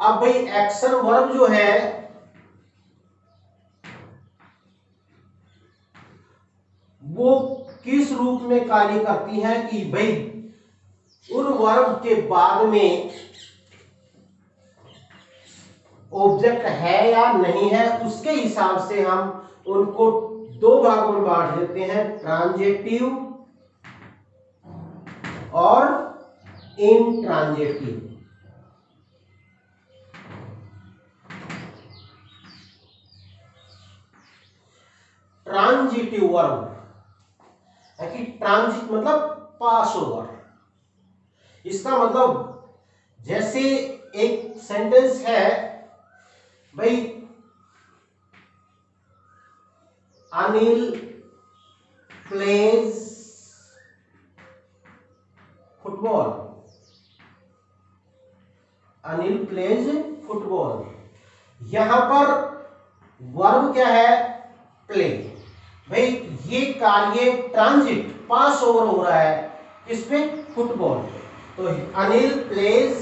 अब भाई action verb जो है वो किस रूप में कार्य करती है कि भाई उन वर्ब के बाद में ऑब्जेक्ट है या नहीं है, उसके हिसाब से हम उनको दो भागों में बांट देते हैं, ट्रांजेटिव और इनट्रांजेटिव। ट्रांजिटिव वर्ब है कि ट्रांजिट मतलब पास ओवर। इसका मतलब जैसे एक सेंटेंस है भाई, Anil plays football, Anil plays football. यहां पर वर्ब क्या है, प्ले। भाई ये कार्य ट्रांजिट पास ओवर हो रहा है किस पे, फुटबॉल। तो अनिल प्लेज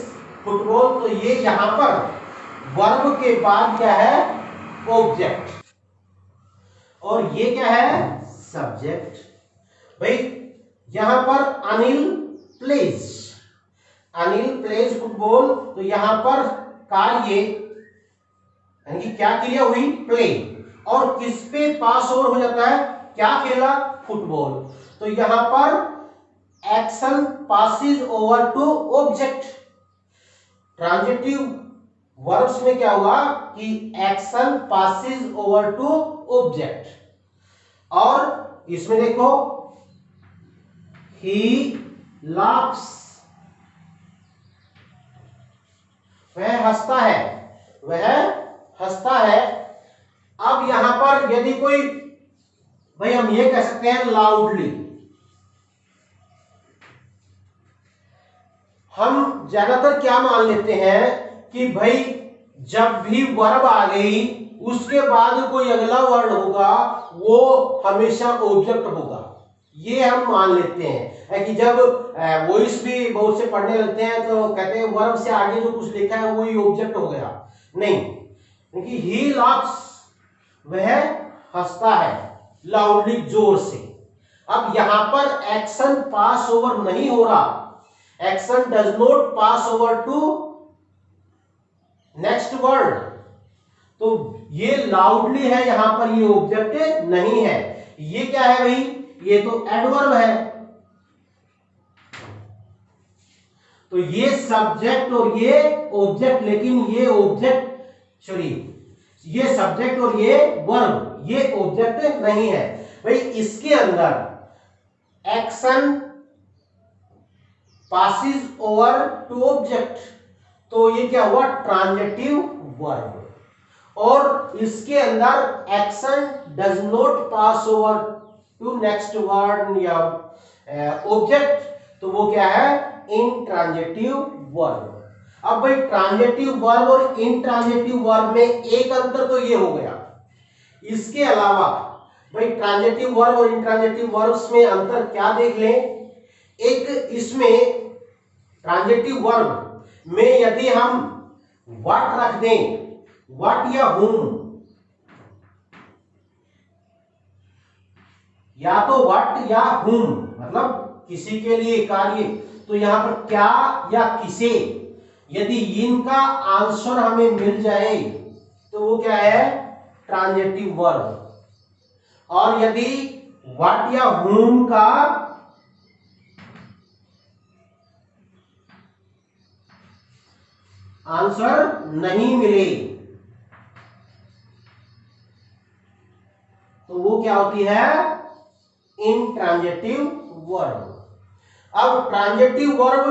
फुटबॉल, तो ये यहां पर वर्ब के बाद क्या है, ऑब्जेक्ट, और ये क्या है, सब्जेक्ट। भाई यहां पर Anil plays, Anil plays football, तो यहां पर कार्य यानी कि क्या क्रिया हुई, प्ले, और किस पे पास ओवर हो जाता है, क्या खेला, फुटबॉल। तो यहां पर action passes over to object. Transitive verbs में क्या हुआ कि action passes over to object. और इसमें देखो, ही लाफ्स, वह हंसता है, वह हंसता है। अब यहां पर यदि कोई, भाई हम ये कह सकते हैं लाउडली, हम ज्यादातर क्या मान लेते हैं कि भाई जब भी वर्ब आ गई उसके बाद कोई अगला वर्ड होगा वो हमेशा ऑब्जेक्ट होगा, ये हम मान लेते हैं कि जब वॉइस भी बहुत से पढ़ने लगते हैं तो कहते हैं वर्ब से आगे जो कुछ लिखा है वही ऑब्जेक्ट हो गया। नहीं, क्योंकि ही लाफ्स, वह हंसता है, लाउडली, जोर से। अब यहां पर एक्शन पास ओवर नहीं हो रहा, action does not pass over to next word, तो ये लाउडली है, यहां पर ये ऑब्जेक्ट नहीं है। ये क्या है भाई, ये तो एडवर्ब है। तो ये सब्जेक्ट और ये ऑब्जेक्ट, लेकिन ये ऑब्जेक्ट सॉरी, ये सब्जेक्ट और ये वर्ब, ये ऑब्जेक्ट नहीं है। भाई इसके अंदर action passes over to object, तो ये क्या हुआ, ट्रांजिटिव वर्ब। और इसके अंदर action does not pass over to next word या ऑब्जेक्ट, तो वो क्या है, इनट्रांजिटिव वर्ब। अब भाई ट्रांजिटिव वर्ब और इनट्रांजिटिव वर्ब में एक अंतर तो ये हो गया, इसके अलावा भाई ट्रांजिटिव वर्ब और इनट्रांजिटिव वर्ब्स में अंतर क्या देख लें। एक इसमें ट्रांजिटिव वर्ब में यदि हम व्हाट रख दें, व्हाट या whom, या तो व्हाट या whom मतलब किसी के लिए कार्य, तो यहां पर क्या या किसे, यदि इनका आंसर हमें मिल जाए तो वो क्या है, ट्रांजिटिव वर्ब। और यदि व्हाट या whom का आंसर नहीं मिले तो वो क्या होती है, इनट्रांजिटिव वर्ब। अब ट्रांजिटिव वर्ब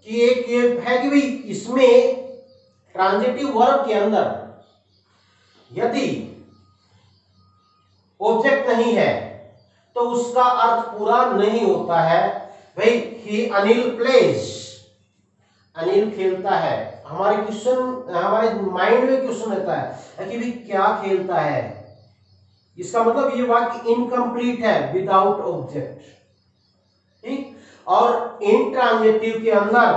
की एक ये है कि भाई इसमें ट्रांजिटिव वर्ब के अंदर यदि ऑब्जेक्ट नहीं है तो उसका अर्थ पूरा नहीं होता है। भाई ही अनिल प्लेज, अनिल खेलता है, हमारे क्वेश्चन, हमारे माइंड में क्वेश्चन रहता है कि भाई क्या खेलता है, इसका मतलब ये वाक्य इनकम्प्लीट है, विदाउट ऑब्जेक्ट, ठीक। और इनट्रांजिटिव के अंदर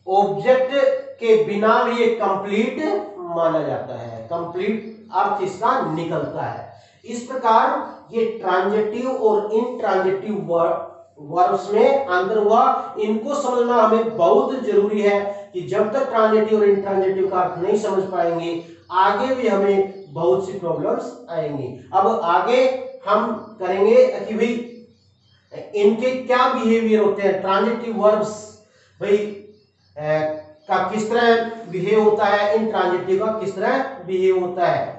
ऑब्जेक्ट के बिना भी ये कंप्लीट माना जाता है, कंप्लीट अर्थ इसका निकलता है। इस प्रकार ये ट्रांजिटिव और इंट्रांजिटिव वर्ब्स में अंतर हुआ। इनको समझना हमें बहुत जरूरी है कि जब तक ट्रांजिटिव और इंट्रांजिटिव का अर्थ नहीं समझ पाएंगे आगे भी हमें बहुत सी प्रॉब्लम्स आएंगी। अब आगे हम करेंगे कि भाई इनके क्या बिहेवियर होते हैं, ट्रांजिटिव वर्ब्स भाई का किस तरह बिहेव होता है, इंट्रांजिटिव का किस तरह बिहेव होता है।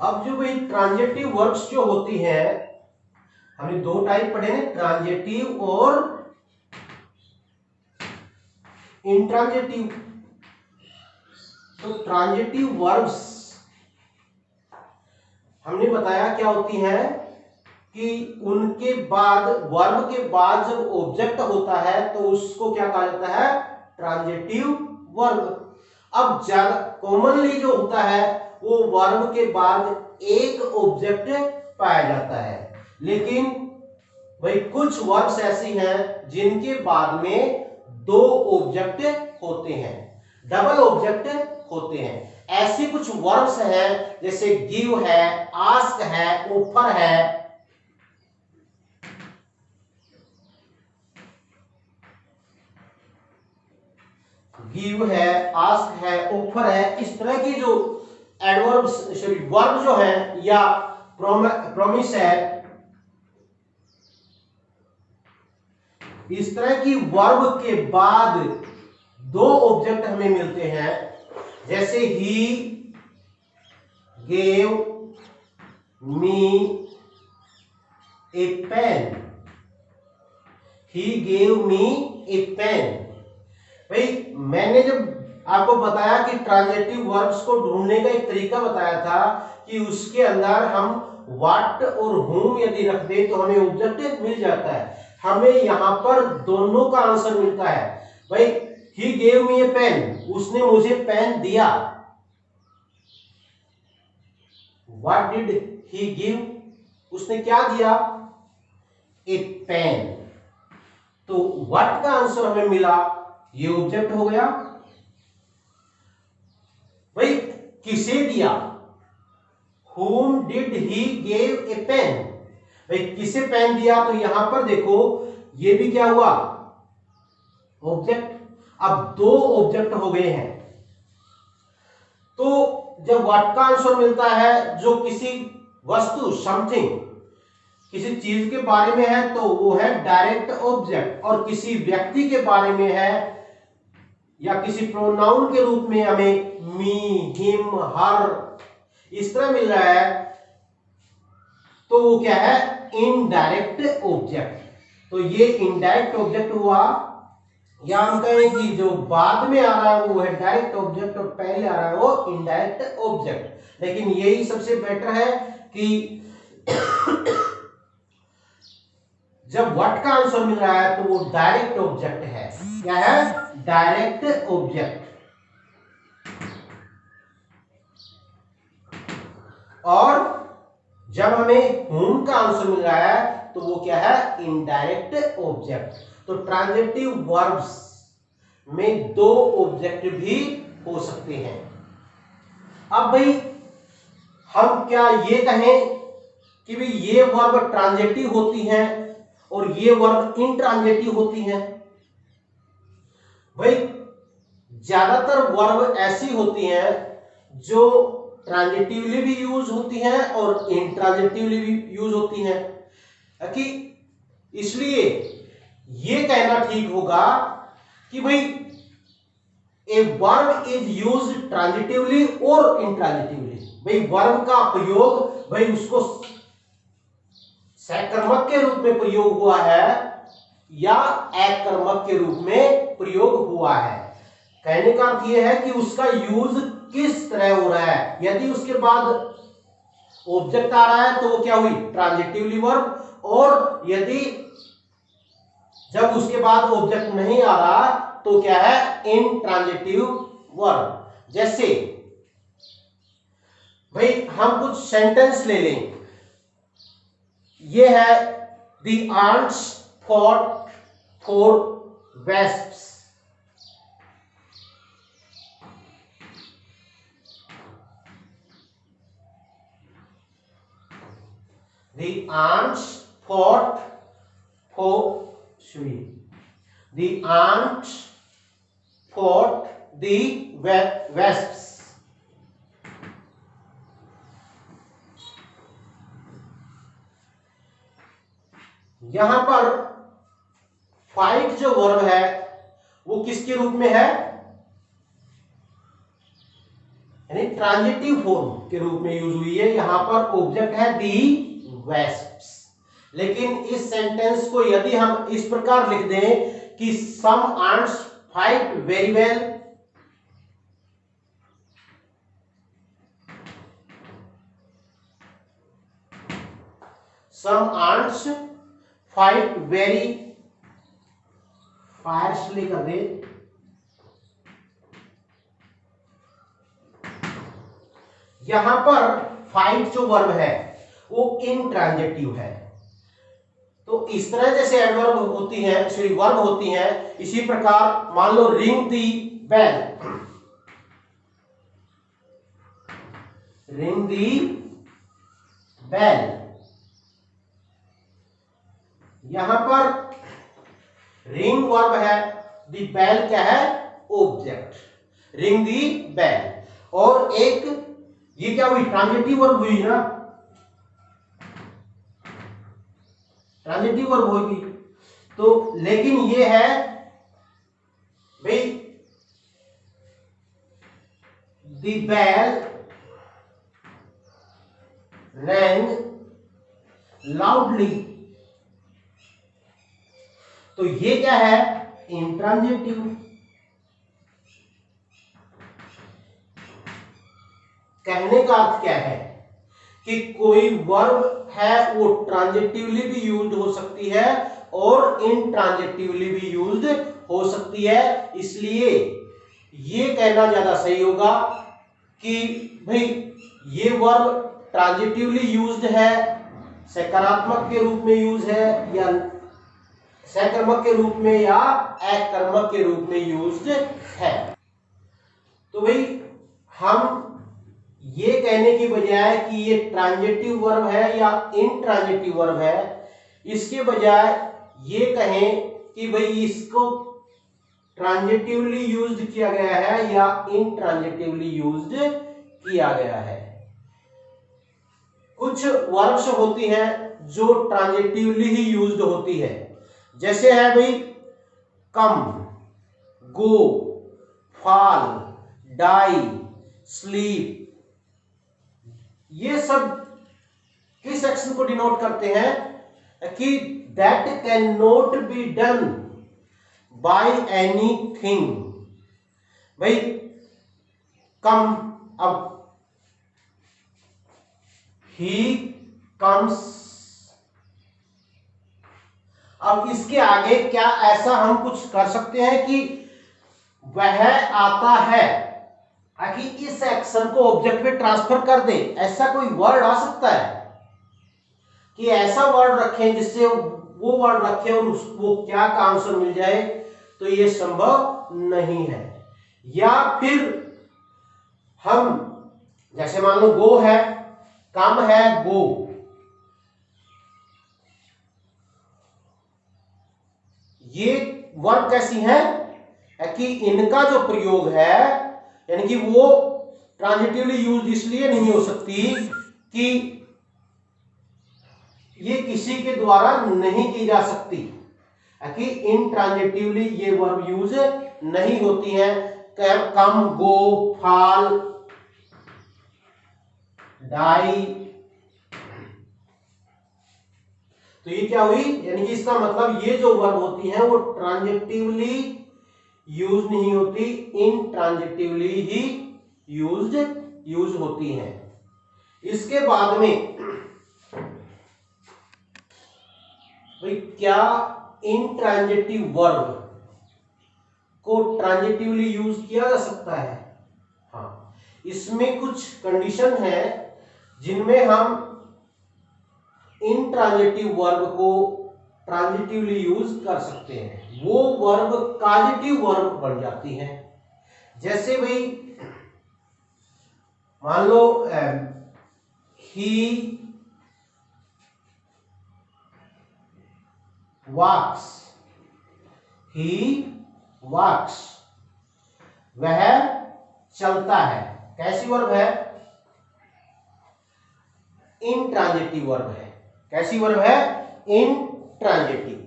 अब जो भाई ट्रांजिटिव वर्ब्स जो होती हैं, हमने दो टाइप पढ़े हैं, ट्रांजिटिव और इंट्रांजिटिव। तो ट्रांजिटिव वर्ब्स हमने बताया क्या होती हैं कि उनके बाद, वर्ब के बाद जब ऑब्जेक्ट होता है तो उसको क्या कहा जाता है, ट्रांजिटिव वर्ब। अब ज्यादा कॉमनली जो होता है वो वर्ब के बाद एक ऑब्जेक्ट पाया जाता है, लेकिन भाई कुछ वर्ब्स ऐसी हैं जिनके बाद में दो ऑब्जेक्ट होते हैं, डबल ऑब्जेक्ट होते हैं। ऐसी कुछ वर्ब्स हैं जैसे गिव है, आस्क है, ऑफर है। गिव है, आस्क है, ऑफर है, इस तरह की जो एडवर्ब्स सॉरी वर्ब जो है या प्रॉमिस है, इस तरह की वर्ब के बाद दो ऑब्जेक्ट हमें मिलते हैं। जैसे he gave me a pen, he gave me a pen. भाई मैंने जब आपको बताया कि ट्रांजिटिव वर्ब्स को ढूंढने का एक तरीका बताया था कि उसके अंदर हम व्हाट और whom यदि रख दें तो हमें ऑब्जेक्ट मिल जाता है। हमें यहां पर दोनों का आंसर मिलता है। भाई he gave me a pen, उसने मुझे पेन दिया। What did he give, उसने क्या दिया, a pen। तो what का आंसर हमें मिला, ये ऑब्जेक्ट हो गया। भाई किसे दिया, whom did he gave a pen, भाई किसे पेन दिया, तो यहां पर देखो ये भी क्या हुआ, ऑब्जेक्ट। अब दो ऑब्जेक्ट हो गए हैं। तो जब व्हाट का आंसर मिलता है जो किसी वस्तु समथिंग किसी चीज के बारे में है तो वो है डायरेक्ट ऑब्जेक्ट, और किसी व्यक्ति के बारे में है या किसी प्रोनाउन के रूप में हमें मी, हिम, हर इस तरह मिल रहा है तो वो क्या है, इनडायरेक्ट ऑब्जेक्ट। तो ये इनडायरेक्ट ऑब्जेक्ट हुआ, या हम कहें कि जो बाद में आ रहा है वो है डायरेक्ट ऑब्जेक्ट और पहले आ रहा है वो इनडायरेक्ट ऑब्जेक्ट। लेकिन यही सबसे बेटर है कि जब व्हाट का आंसर मिल रहा है तो वो डायरेक्ट ऑब्जेक्ट है। क्या है, डायरेक्ट ऑब्जेक्ट। और जब हमें whom का आंसर मिल रहा है तो वो क्या है, इनडायरेक्ट ऑब्जेक्ट। तो ट्रांजिटिव वर्ब्स में दो ऑब्जेक्ट भी हो सकते हैं। अब भाई हम क्या ये कहें कि भाई ये वर्ब ट्रांजिटिव होती हैं और ये वर्ब इंट्रांजिटिव होती हैं? भाई ज्यादातर वर्ब ऐसी होती हैं जो ट्रांजिटिवली भी यूज होती हैं और इंट्रांजिटिवली भी यूज होती हैं। कि इसलिए ये कहना ठीक होगा कि भाई a verb is use transitively और इंट्रांजिटिवली। भाई वर्ब का प्रयोग भाई उसको सकर्मक के रूप में प्रयोग हुआ है या अकर्मक के रूप में प्रयोग हुआ है। कहने का अर्थ यह है कि उसका यूज किस तरह हो रहा है। यदि उसके बाद ऑब्जेक्ट आ रहा है तो वो क्या हुई, ट्रांजिटिवली वर्ब। और यदि जब उसके बाद ऑब्जेक्ट नहीं आ रहा तो क्या है, इंट्रांजिटिव वर्ब। जैसे भाई हम कुछ सेंटेंस ले लें। ये है the ants fought for wasps. The ants fought for the ants fought the wasps. यहां पर फाइट जो वर्ब है वो किसके रूप में है, यानी ट्रांजिटिव फॉर्म के रूप में यूज हुई है। यहां पर ऑब्जेक्ट है दी वेस्प्स। लेकिन इस सेंटेंस को यदि हम इस प्रकार लिख दें कि सम आंट्स फाइट वेरी वेल, सम आंट्स फाइट वेरी फायरसली कर दे, यहां पर फाइट जो वर्ब है वो इंट्रांजिटिव है। तो इस तरह जैसे एडवर्ब होती है, सॉरी वर्ब होती है, इसी प्रकार मान लो ring the bell, ring the bell, यहां पर रिंग वर्ब है, दी बेल क्या है, ऑब्जेक्ट, रिंग दी बेल। और एक ये क्या हुई, ट्रांजिटिव वर्ब हुई ना, ट्रांजिटिव वर्ब होगी। तो लेकिन ये है भाई द बेल रैंग लाउडली, तो ये क्या है, इंट्रांजिटिव। कहने का अर्थ क्या है कि कोई वर्ब है वो ट्रांजिटिवली भी यूज्ड हो सकती है और इंट्रांजिटिवली भी यूज्ड हो सकती है। इसलिए ये कहना ज्यादा सही होगा कि भाई ये वर्ब ट्रांजिटिवली यूज्ड है, सकारात्मक के रूप में यूज है, या सकर्मक के रूप में या अकर्मक के रूप में यूज्ड है। तो भाई हम ये कहने की बजाय कि ये ट्रांजिटिव वर्ब है या इंट्रांजिटिव वर्ब है, इसके बजाय ये कहें कि भाई इसको ट्रांजिटिवली यूज्ड किया गया है या इंट्रांजिटिवली यूज्ड किया गया है। कुछ वर्ब्स होती हैं जो ट्रांजिटिवली ही यूज्ड होती है, जैसे है भाई कम, गो, फॉल, डाई, स्लीप, ये सब किस एक्शन को डिनोट करते हैं कि that can not be done by anything. भाई कम, अब ही कम्स, अब इसके आगे क्या ऐसा हम कुछ कर सकते हैं कि वह आता है, ताकि इस एक्शन को ऑब्जेक्ट में ट्रांसफर कर दे? ऐसा कोई वर्ड आ सकता है कि ऐसा वर्ड रखें जिससे वो वर्ड रखें और उसको क्या का आंसर मिल जाए? तो ये संभव नहीं है। या फिर हम जैसे मान लो गो है, कम है, गो, ये वर्ब कैसी है कि इनका जो प्रयोग है, यानी कि वो ट्रांजिटिवली यूज्ड इसलिए नहीं हो सकती कि ये किसी के द्वारा नहीं की जा सकती, कि इनट्रांजिटिवली ये वर्ब यूज नहीं होती है। कम, गो, फॉल, डाई, तो ये क्या हुई, यानी कि इसका मतलब ये जो वर्ब होती हैं वो ट्रांजिटिवली यूज नहीं होती, इनट्रांजिटिवली ही यूज होती हैं। इसके बाद में भाई क्या इनट्रांजिटिव वर्ब को ट्रांजिटिवली यूज किया जा सकता है? हाँ, इसमें कुछ कंडीशन है जिनमें हम इनट्रांजिटिव वर्ब को ट्रांजिटिवली यूज कर सकते हैं। वो वर्ब काजिटिव वर्ब बन जाती हैं। जैसे भाई मान लो ही वॉक्स, ही वॉक्स, वह चलता है। कैसी वर्ब है? इंट्रांजिटिव वर्ब है। कैसी वर्ब है? इंट्रांजिटिव।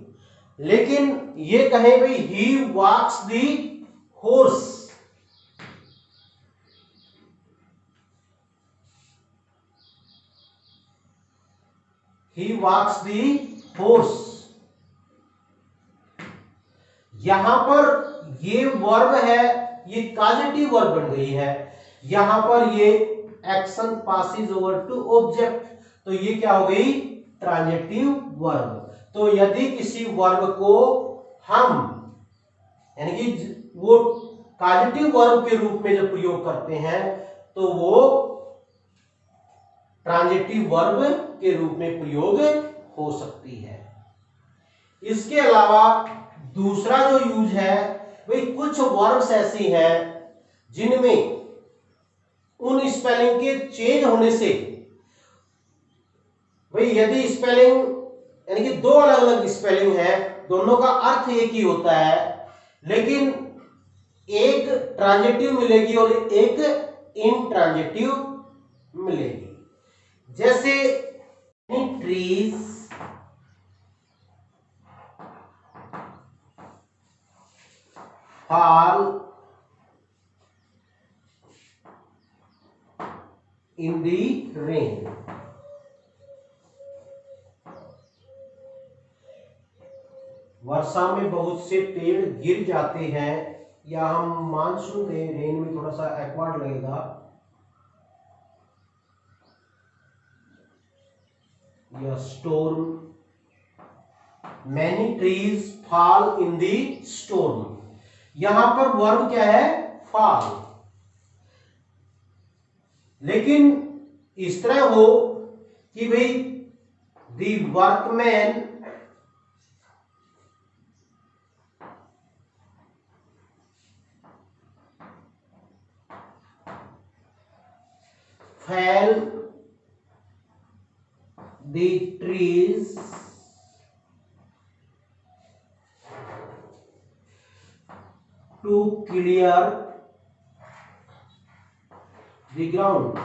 लेकिन ये कहे भाई ही वॉक्स the horse, he walks the horse, यहां पर ये वर्ब है, ये कॉजेटिव वर्ब बन गई है। यहां पर ये action passes over to object, तो ये क्या हो गई? Transitive verb. तो यदि किसी वर्ब को हम यानी कि वो कॉजेटिव वर्ब के रूप में जब प्रयोग करते हैं तो वो ट्रांजिटिव वर्ब के रूप में प्रयोग हो सकती है। इसके अलावा दूसरा जो यूज है, भाई कुछ वर्ब्स ऐसी हैं जिनमें उन स्पेलिंग के चेंज होने से, भाई यदि स्पेलिंग यानी कि दो अलग अलग स्पेलिंग है, दोनों का अर्थ एक ही होता है, लेकिन एक ट्रांजिटिव मिलेगी और एक इनट्रांजिटिव मिलेगी। जैसे trees, fall in the rain, वर्षा में बहुत से पेड़ गिर जाते हैं, या हम मानसून में रेन में थोड़ा सा एक्वार्ड लगेगा, या storm, many trees fall in the storm. यहां पर वर्ब क्या है? फॉल। लेकिन इस तरह हो कि भाई दी workman fell the trees to clear the ground।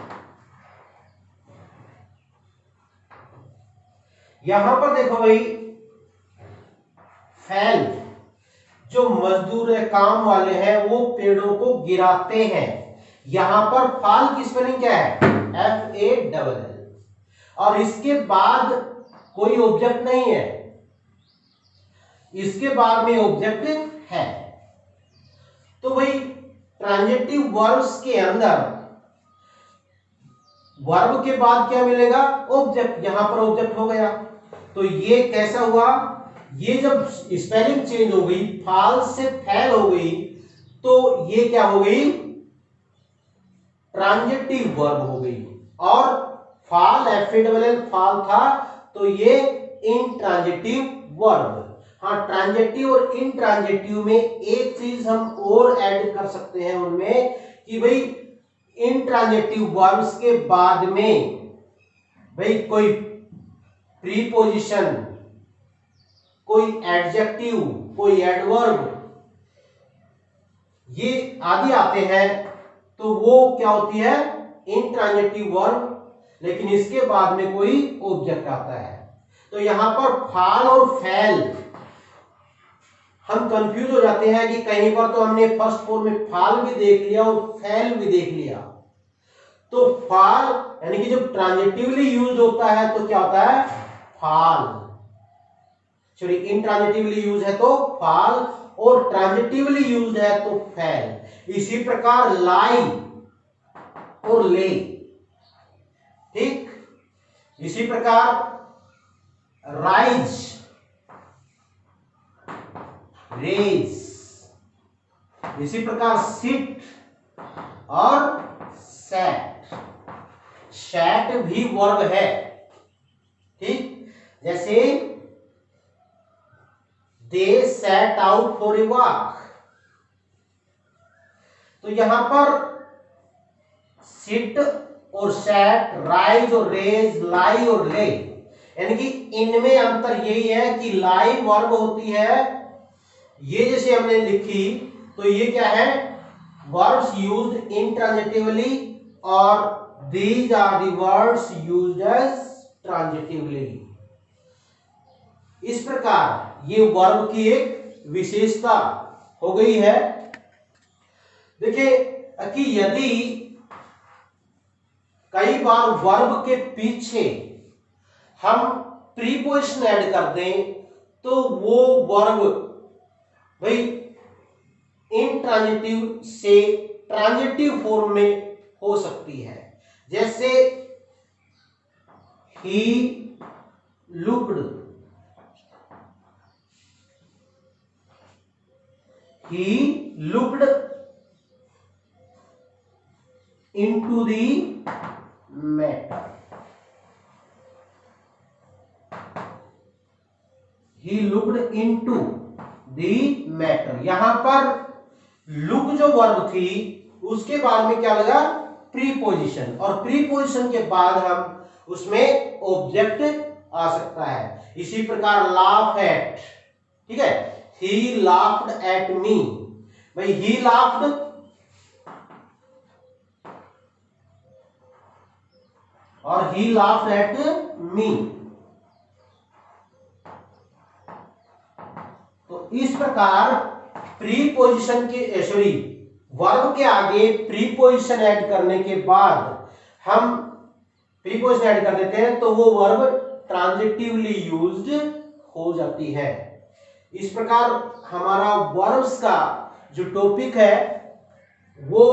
यहां पर देखो भाई, फैल जो मजदूर है, काम वाले हैं, वो पेड़ों को गिराते हैं। यहां पर फाल की स्पेलिंग क्या है? FALL, और इसके बाद कोई ऑब्जेक्ट नहीं है, इसके बाद में ऑब्जेक्ट है। तो भाई ट्रांजिटिव वर्ब्स के अंदर वर्ब के बाद क्या मिलेगा? ऑब्जेक्ट। यहां पर ऑब्जेक्ट हो गया, तो ये कैसा हुआ? ये जब स्पेलिंग चेंज हो गई, फाल से फैल हो गई, तो ये क्या हो गई? ट्रांजिटिव वर्ब हो गई। और फाल, FALL फाल था, तो ये इनट्रांजिटिव वर्ब। हाँ, ट्रांजिटिव और इनट्रांजिटिव में एक चीज हम और ऐड कर सकते हैं उनमें, कि भाई इनट्रांजिटिव वर्ब्स के बाद में भाई कोई प्रीपोजिशन, कोई एडजेक्टिव, कोई एडवर्ब, ये आदि आते हैं, तो वो क्या होती है? Intransitive verb. लेकिन इसके बाद में कोई ऑब्जेक्ट आता है। तो यहां पर फाल और फैल हम कंफ्यूज हो जाते हैं कि कहीं पर तो हमने फर्स्ट फॉर्म में फाल भी देख लिया और फैल भी देख लिया। तो फाल यानी कि जब ट्रांजिटिवली यूज होता है तो क्या होता है? फाल। सॉरी, इनट्रांजिटिवली यूज है तो फाल, और ट्रांजिटिवली यूज है तो फैल। इसी प्रकार लाई और ले, ठीक। इसी प्रकार राइज, रेज, इसी प्रकार सिट और सेट। सेट भी वर्ब है, ठीक। जैसे they set out for a walk, तो यहां पर सिट और सेट, राइज और रेज, लाई और ले, यानी कि इनमें अंतर यही है कि लाइव वर्ब होती है, ये जैसे हमने लिखी तो ये क्या है, वर्ब्स यूज्ड इंट्रांजिटिवली, और these are the words used as transitively। इस प्रकार ये वर्ब की एक विशेषता हो गई है। देखिए कि यदि कई बार वर्ब के पीछे हम प्रीपोजिशन ऐड कर दें तो वो वर्ब भाई इंट्रांजिटिव से ट्रांजिटिव फॉर्म में हो सकती है। जैसे he looked, he looked into the matter, he looked into the matter। यहां पर लुक जो वर्ब थी उसके बाद में क्या लगा, प्रीपोजिशन, और प्रीपोजिशन के बाद हम उसमें ऑब्जेक्ट आ सकता है। इसी प्रकार लाफ एट, ठीक है, ही लाफ्ड एट मी, भाई ही लाफ्ड और ही लाफ्ड एट मी। तो इस प्रकार प्रीपोजिशन के सॉरी वर्ब के आगे प्रीपोजिशन ऐड करने के बाद हम प्रीपोजिशन ऐड कर देते हैं तो वो वर्ब ट्रांजिटिवली यूज्ड हो जाती है। इस प्रकार हमारा वर्ब्स का जो टॉपिक है वो,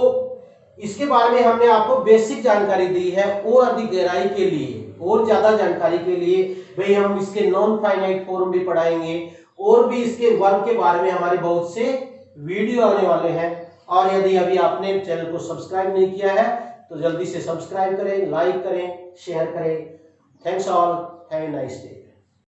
इसके बारे में हमने आपको बेसिक जानकारी दी है, और अधिक गहराई के लिए और ज्यादा जानकारी के लिए भाई हम इसके नॉन फाइनाइट फॉर्म भी पढ़ाएंगे, और भी इसके वर्ब के बारे में हमारे बहुत से वीडियो आने वाले हैं। और यदि अभी आपने चैनल को सब्सक्राइब नहीं किया है तो जल्दी से सब्सक्राइब करें, लाइक करें, शेयर करें। Thanks all, have a nice day.